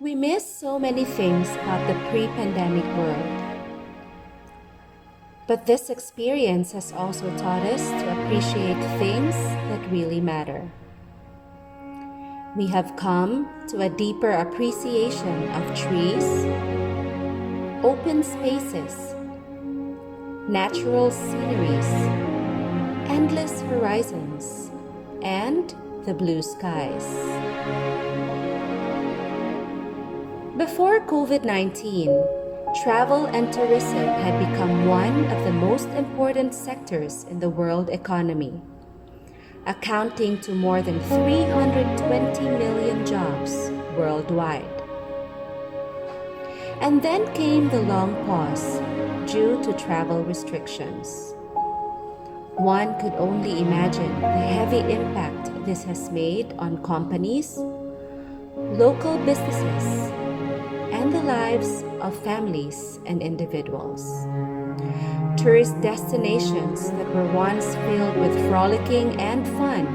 We miss so many things about the pre-pandemic world. But this experience has also taught us to appreciate things that really matter. We have come to a deeper appreciation of trees, open spaces, natural sceneries, endless horizons, and the blue skies. Before COVID-19, travel and tourism had become one of the most important sectors in the world economy, accounting to more than 320 million jobs worldwide. And then came the long pause due to travel restrictions. One could only imagine the heavy impact this has made on companies, local businesses, and the lives of families and individuals. Tourist destinations that were once filled with frolicking and fun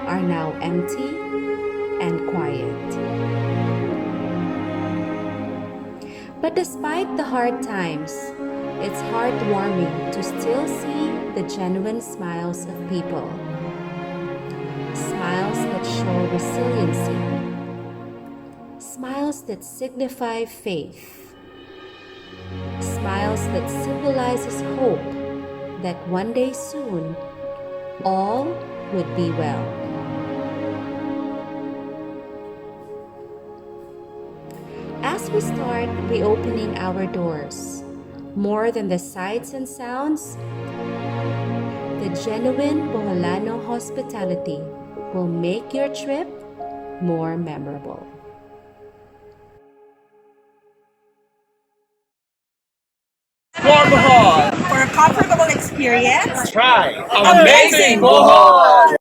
are now empty and quiet. But despite the hard times, it's heartwarming to still see the genuine smiles of people. Smiles that show resiliency. Smiles that signify faith. Smiles that symbolizes hope that one day soon all would be well. As we start reopening our doors, more than the sights and sounds, the genuine Boholano hospitality will make your trip more memorable. For Bohol, For a comfortable experience, try Amazing Bohol!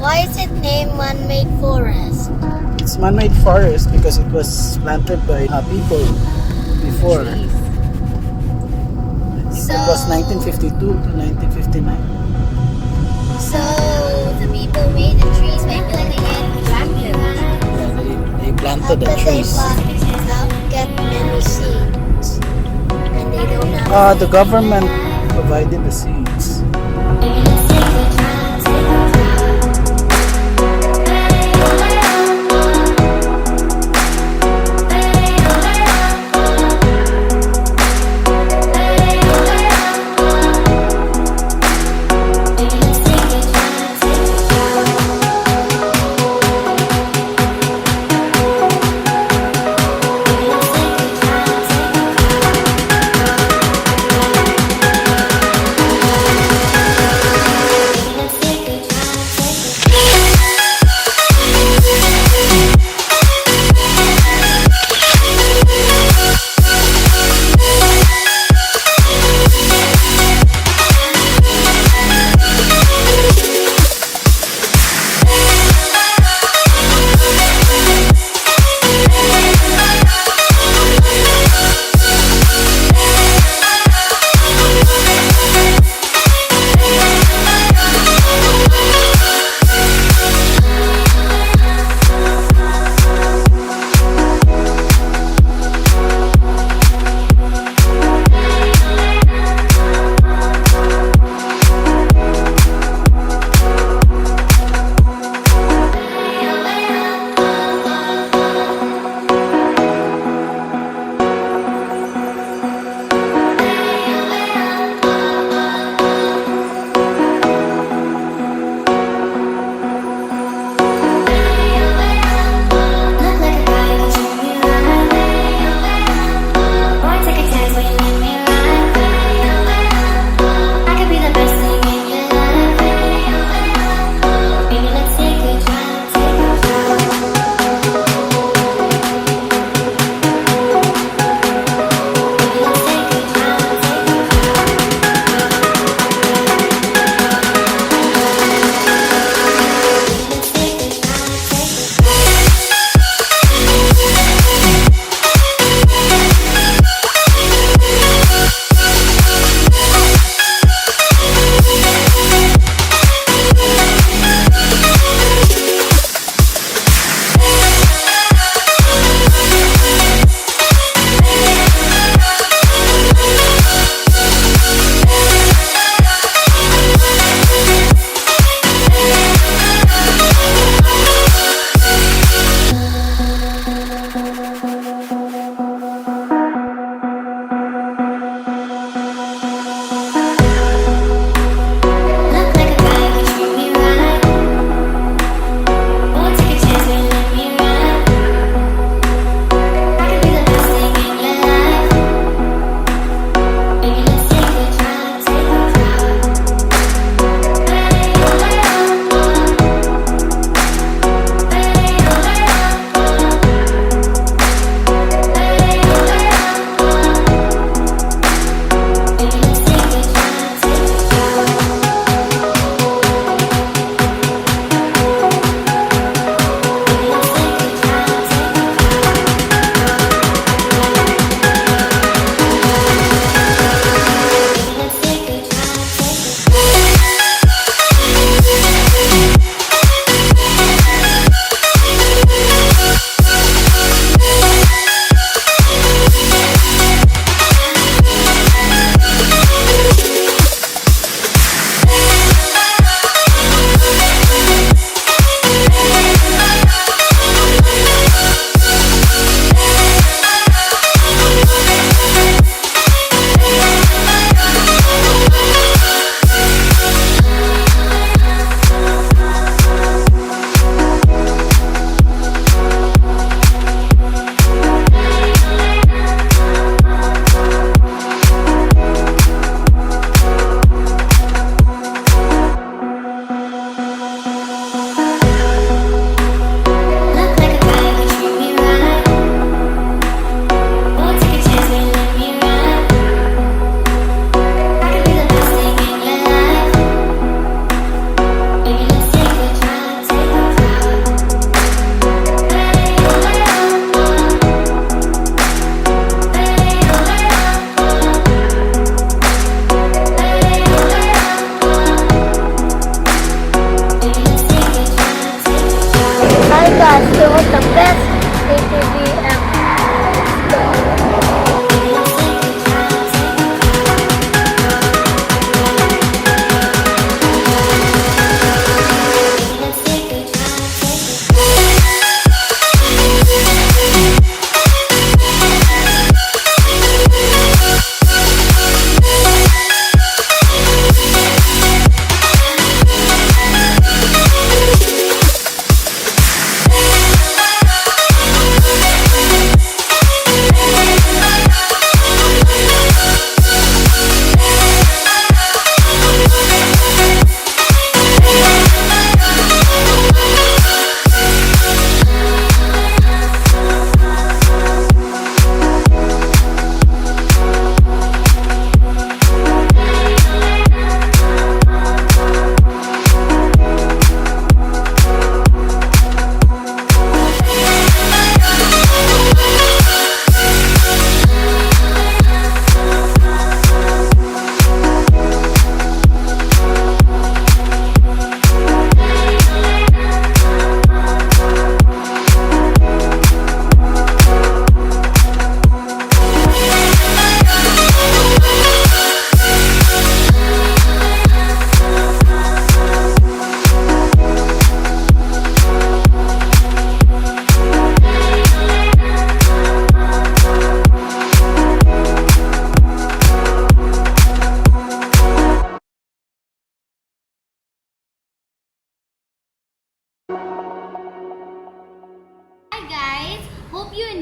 Why is it named man-made forest? It's man-made forest because it was planted by people before. It was 1952 to 1959. So the people made the trees by building it, planted. They planted the trees. Get many seeds, and they don't have. The government provided the seeds.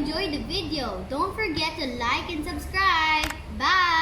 enjoyed the video, don't forget to like and subscribe. Bye!